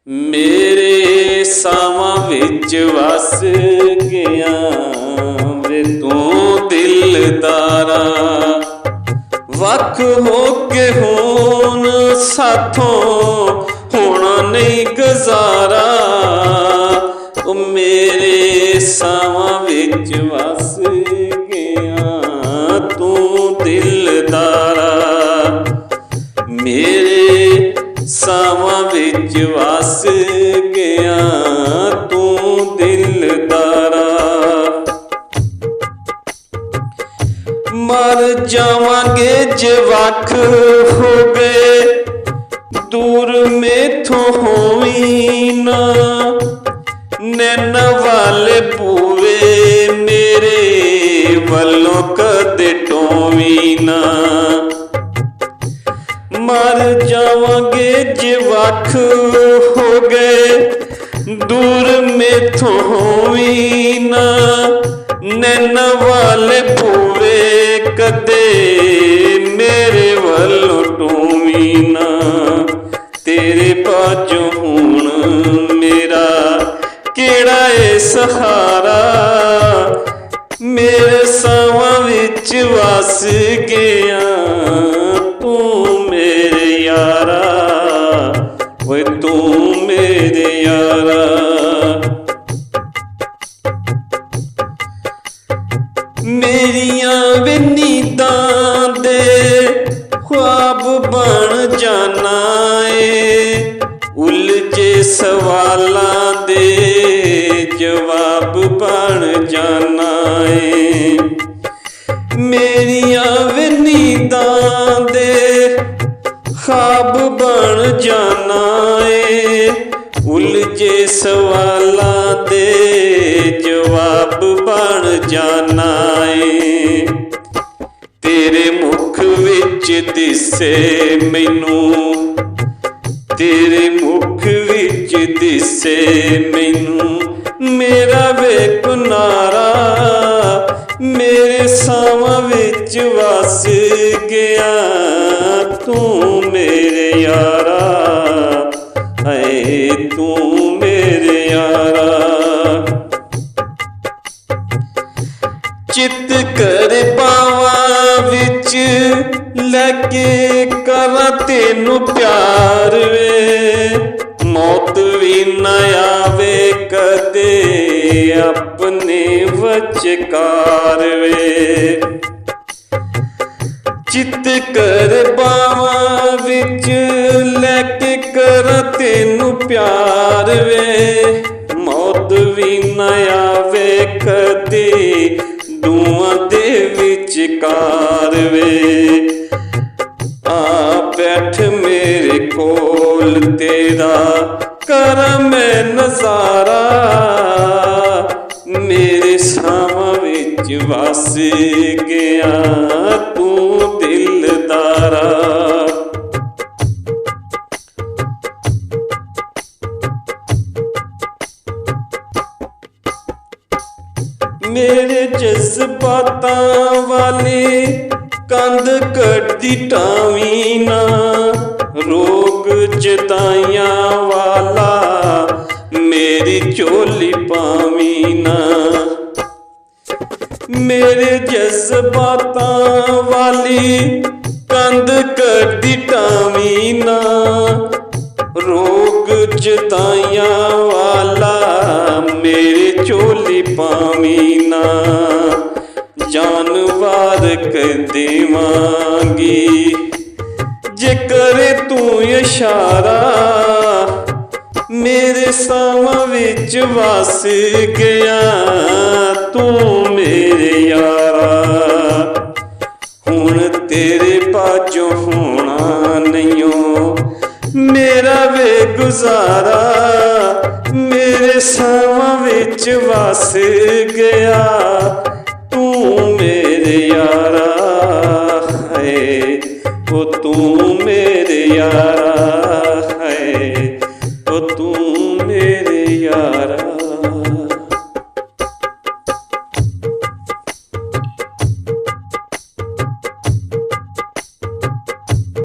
ਮੇਰੇ ਸਾਵਾਂ ਵਿੱਚ ਵਸ ਗਿਆ ਵੇ ਤੂੰ ਦਿਲਦਾਰਾ। ਵੱਖ ਹੋ ਕੇ ਹੁਣ ਸਾਥੋਂ ਹੋਣਾ ਨਹੀਂ ਗੁਜ਼ਾਰਾ। ਉਹ ਮੇਰੇ ਸਾਵਾਂ ਵਿੱਚ ਵਸ ਗਿਆ ਤੂੰ ਦਿਲਦਾਰਾ। ਮੇਰੇ ਸਾਵਾਂ ਵਿੱਚ ਵਸ ਗਿਆ ਤੂੰ ਦਿਲਦਾਰਾ। ਮਰ ਜਾਵਾਂਗੇ ਜੇ ਵੱਖ ਹੋ ਗਏ ਦੂਰ ਮੈਥੋਂ ਹੋਵੀਂ ਨਾ। ਨੈਣ ਵਾਲੇ ਪੂਵੇ ਮੇਰੇ ਵੱਲੋਂ ਕਦੇ ਟੋਵੀਂ ਨਾ। ਮਰ ਜਾਵਾਂਗੇ ਜੇ ਵੱਖ ਹੋ ਗਏ ਦੂਰ ਮੈਥੋਂ ਹੋਵੀਂ ਨਾ। ਨੈਣ ਵਾਲੇ ਪੂਵੇ ਕਦੇ ਮੇਰੇ ਵੱਲੋਂ ਟੋਵੀਂ ਨਾ। ਤੇਰੇ ਬਾਝੋਂ ਹੁਣ ਮੇਰਾ ਕਿਹੜਾ ਏ ਸਹਾਰਾ। ਮੇਰੇ ਸਾਵਾਂ ਵਿੱਚ ਵਸ ਗਿਆ ਤੂੰ ਮੇਰੇ ਯਾਰਾ। ਓਏ ਤੂੰ ਮੇਰੇ ਯਾਰਾ। ਮੇਰੀਆਂ ਵੇ ਨੀਂਦਾਂ ਦੇ ਖ਼ੁਆਬ ਬਣ ਜਾਣਾ ਏ। ਉਲਝੇ ਸਵਾਲਾਂ ਦੇ ਜਵਾਬ ਬਣ ਜਾਣਾ ਏ। ਮੇਰੀਆਂ ਵੇ ਨੀਂਦਾਂ ਦੇ ਖ਼ੁਆਬ ਬਣ ਜਾਣਾ ਏ। ਉਲਝੇ ਸਵਾਲਾਂ ਦੇ ਜਵਾਬ ਬਣ ਜਾਣਾ ਏ। ਤੇਰੇ ਮੁਖ ਵਿੱਚ ਦਿਸੇ ਮੈਨੂੰ, ਤੇਰੇ ਮੁਖ ਵਿੱਚ ਦਿਸੇ ਮੈਨੂੰ ਮੇਰਾ ਵੇ ਕਿਨਾਰਾ। ਮੇਰੇ ਸਾਵਾਂ ਵਿੱਚ ਵਸ ਗਿਆ ਤੂੰ ਮੇਰੇ ਯਾਰਾ। ਹਾਏ ਤੂੰ ਮੇਰੇ ਯਾਰਾ। ਚਿੱਤ ਕਰ ਪਾਵਾਂ ਵਿੱਚ ਲੈ ਕੇ ਕਰਾਂ ਤੈਨੂੰ ਪਿਆਰ ਵੇ। ਮੌਤ ਵੀ ਨਾ ਆਵੇ ਕਦੇ ਆਪਣੇ ਵਿਚਕਾਰ ਵੇ। ਚਿੱਤ ਕਰ ਬਾਵਾਂ ਵਿੱਚ ਲੈ ਕੇ ਕਰਾਂ ਤੈਨੂੰ ਪਿਆਰ ਵੇ। ਮੌਤ ਵੀ ਨਾ ਆਵੇ ਕਦੇ ਦੋਵਾਂ ਦੇ ਵਿਚਕਾਰ ਵੇ। ਆ ਬੈਠ ਮੇਰੇ ਕੋਲ ਤੇਰਾ ਕਰਾਂ ਮੈਂ ਨਜ਼ਾਰਾ। ਮੇਰੇ ਸਾਵਾਂ ਵਿੱਚ ਵਸ ਗਿਆ ਤੂੰ ਦਿਲਦਾਰਾ। ਮੇਰੇ ਜਜ਼ਬਾਤਾਂ ਵਾਲੀ ਕੰਧ ਕੱਢਦੀ ਟਾਵੀਂ ਨਾ। ਰੋਗ ਜਦਾਈਆਂ ਵਾਲਾ ਮੇਰੀ ਝੋਲੀ ਪਾਵੀਂ ਨਾ। ਮੇਰੇ ਜਜ਼ਬਾਤਾਂ ਵਾਲੀ ਕੰਧ ਕੱਢਦੀ ਟਾਵੀਂ ਨਾ। ਰੋਗ ਜਦਾਈਆਂ ਵਾਲਾ ਮੇਰੀ ਝੋਲੀ ਪਾਵੀਂ ਨਾ। ਜਾਨ ਵਾਰ ਕਰ ਦੇਵਾਂਗੀ ਜੇ ਕਰੇ ਤੂੰ ਇਸ਼ਾਰਾ। ਮੇਰੇ ਸਾਵਾਂ ਵਿੱਚ ਵਸ ਗਿਆ ਤੂੰ ਮੇਰੇ ਯਾਰਾ। ਹੁਣ ਤੇਰੇ ਬਾਝੋਂ ਹੋਣਾ ਨਹੀਂਓ ਮੇਰਾ ਵੇ ਗੁਜ਼ਾਰਾ। ਮੇਰੇ ਸਾਵਾਂ ਵਿੱਚ ਵਸ ਗਿਆ ਤੂੰ ਮੇਰੇ ਯਾਰਾ। ਹੈ ਉਹ ਤੂੰ ਮੇਰੇ ਯਾਰਾ।